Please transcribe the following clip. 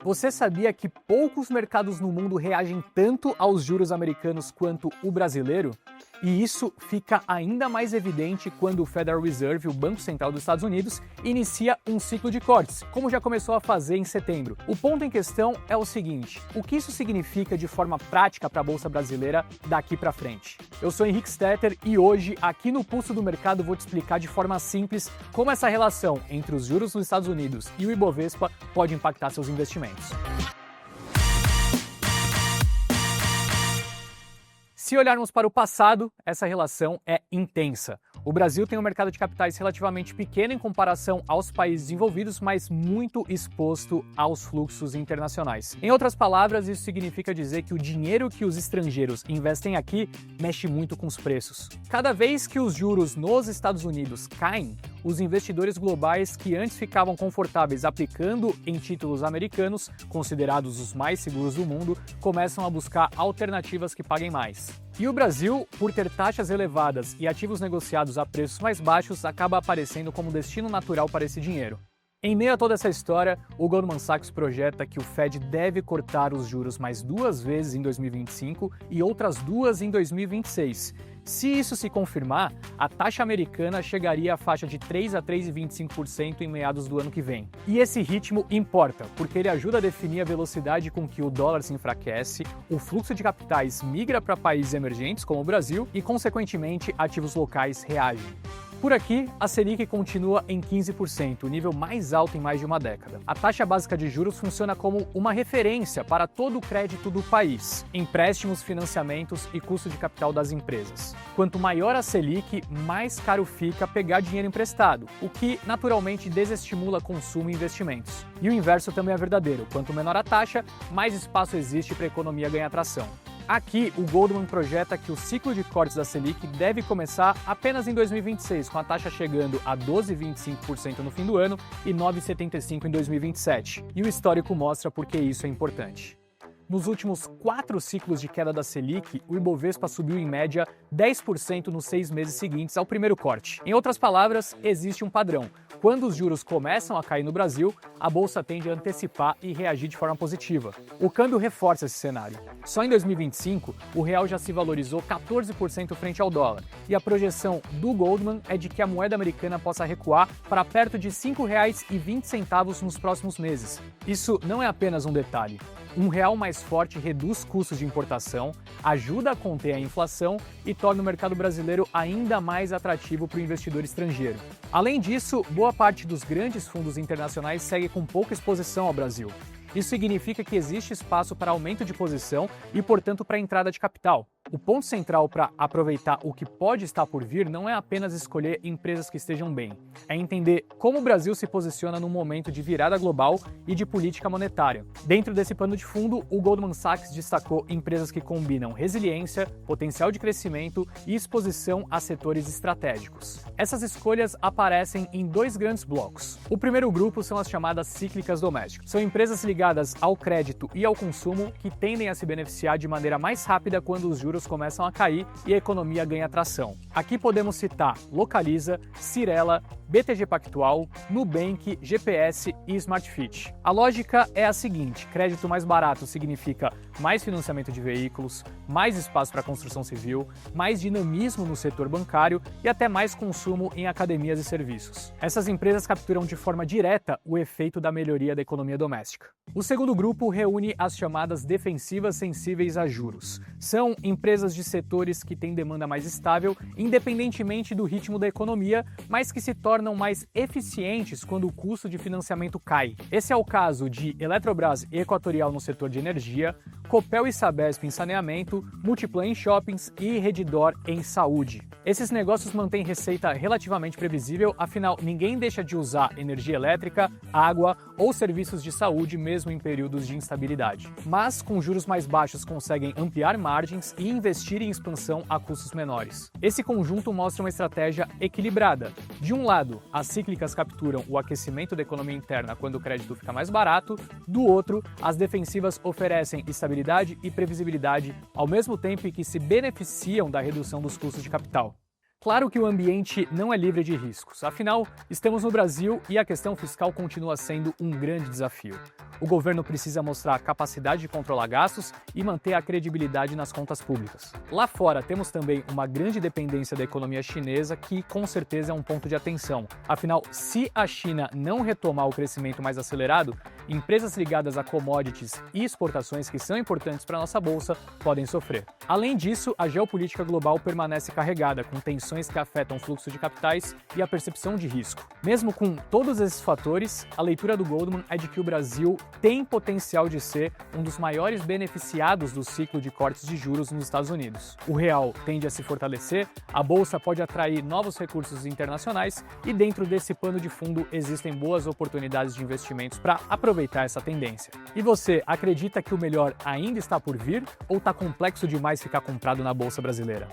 Você sabia que poucos mercados no mundo reagem tanto aos juros americanos quanto o brasileiro? E isso fica ainda mais evidente quando o Federal Reserve, o Banco Central dos Estados Unidos, inicia um ciclo de cortes, como já começou a fazer em setembro. O ponto em questão é o seguinte: o que isso significa de forma prática para a Bolsa Brasileira daqui para frente? Eu sou Henrique Stetter e hoje, aqui no Pulso do Mercado, vou te explicar de forma simples como essa relação entre os juros nos Estados Unidos e o Ibovespa pode impactar seus investimentos. Se olharmos para o passado, essa relação é intensa. O Brasil tem um mercado de capitais relativamente pequeno em comparação aos países desenvolvidos, mas muito exposto aos fluxos internacionais. Em outras palavras, isso significa dizer que o dinheiro que os estrangeiros investem aqui mexe muito com os preços. Cada vez que os juros nos Estados Unidos caem, os investidores globais que antes ficavam confortáveis aplicando em títulos americanos, considerados os mais seguros do mundo, começam a buscar alternativas que paguem mais. E o Brasil, por ter taxas elevadas e ativos negociados a preços mais baixos, acaba aparecendo como destino natural para esse dinheiro. Em meio a toda essa história, o Goldman Sachs projeta que o Fed deve cortar os juros mais 2 vezes em 2025 e outras 2 em 2026. Se isso se confirmar, a taxa americana chegaria à faixa de 3 a 3,25% em meados do ano que vem. E esse ritmo importa, porque ele ajuda a definir a velocidade com que o dólar se enfraquece, o fluxo de capitais migra para países emergentes, como o Brasil, e, consequentemente, ativos locais reagem. Por aqui, a Selic continua em 15%, o nível mais alto em mais de uma década. A taxa básica de juros funciona como uma referência para todo o crédito do país, empréstimos, financiamentos e custo de capital das empresas. Quanto maior a Selic, mais caro fica pegar dinheiro emprestado, o que naturalmente desestimula consumo e investimentos. E o inverso também é verdadeiro: quanto menor a taxa, mais espaço existe para a economia ganhar tração. Aqui, o Goldman projeta que o ciclo de cortes da Selic deve começar apenas em 2026, com a taxa chegando a 12,25% no fim do ano e 9,75% em 2027. E o histórico mostra por que isso é importante. Nos últimos 4 ciclos de queda da Selic, o Ibovespa subiu em média 10% nos 6 meses seguintes ao primeiro corte. Em outras palavras, existe um padrão. Quando os juros começam a cair no Brasil, a bolsa tende a antecipar e reagir de forma positiva. O câmbio reforça esse cenário. Só em 2025, o real já se valorizou 14% frente ao dólar, e a projeção do Goldman é de que a moeda americana possa recuar para perto de R$ 5,20 nos próximos meses. Isso não é apenas um detalhe. Um real mais forte reduz custos de importação, ajuda a conter a inflação e torna o mercado brasileiro ainda mais atrativo para o investidor estrangeiro. Além disso, boa parte dos grandes fundos internacionais segue com pouca exposição ao Brasil. Isso significa que existe espaço para aumento de posição e, portanto, para entrada de capital. O ponto central para aproveitar o que pode estar por vir não é apenas escolher empresas que estejam bem, é entender como o Brasil se posiciona num momento de virada global e de política monetária. Dentro desse pano de fundo, o Goldman Sachs destacou empresas que combinam resiliência, potencial de crescimento e exposição a setores estratégicos. Essas escolhas aparecem em 2 grandes blocos. O primeiro grupo são as chamadas cíclicas domésticas. São empresas ligadas ao crédito e ao consumo que tendem a se beneficiar de maneira mais rápida quando os juros começam a cair e a economia ganha tração. Aqui podemos citar Localiza, Cyrela, BTG Pactual, Nubank, GPS e Smartfit. A lógica é a seguinte: crédito mais barato significa mais financiamento de veículos, mais espaço para construção civil, mais dinamismo no setor bancário e até mais consumo em academias e serviços. Essas empresas capturam de forma direta o efeito da melhoria da economia doméstica. O segundo grupo reúne as chamadas defensivas sensíveis a juros. São empresas de setores que têm demanda mais estável, independentemente do ritmo da economia, mas que se tornam mais eficientes quando o custo de financiamento cai. Esse é o caso de Eletrobras e Equatorial no setor de energia, Copel e Sabesp em saneamento, Multiplan em shoppings e Redditor em saúde. Esses negócios mantêm receita relativamente previsível, afinal ninguém deixa de usar energia elétrica, água ou serviços de saúde mesmo em períodos de instabilidade. Mas com juros mais baixos conseguem ampliar margens e investir em expansão a custos menores. Esse conjunto mostra uma estratégia equilibrada. De um lado, as cíclicas capturam o aquecimento da economia interna quando o crédito fica mais barato, do outro, as defensivas oferecem estabilidade e previsibilidade, ao mesmo tempo em que se beneficiam da redução dos custos de capital. Claro que o ambiente não é livre de riscos, afinal, estamos no Brasil e a questão fiscal continua sendo um grande desafio. O governo precisa mostrar capacidade de controlar gastos e manter a credibilidade nas contas públicas. Lá fora, temos também uma grande dependência da economia chinesa, que com certeza é um ponto de atenção. Afinal, se a China não retomar o crescimento mais acelerado, empresas ligadas a commodities e exportações que são importantes para a nossa bolsa podem sofrer. Além disso, a geopolítica global permanece carregada, com tensões que afetam o fluxo de capitais e a percepção de risco. Mesmo com todos esses fatores, a leitura do Goldman é de que o Brasil tem potencial de ser um dos maiores beneficiados do ciclo de cortes de juros nos Estados Unidos. O real tende a se fortalecer, a bolsa pode atrair novos recursos internacionais e dentro desse pano de fundo existem boas oportunidades de investimentos para aproveitar essa tendência. E você acredita que o melhor ainda está por vir ou está complexo demais ficar comprado na bolsa brasileira?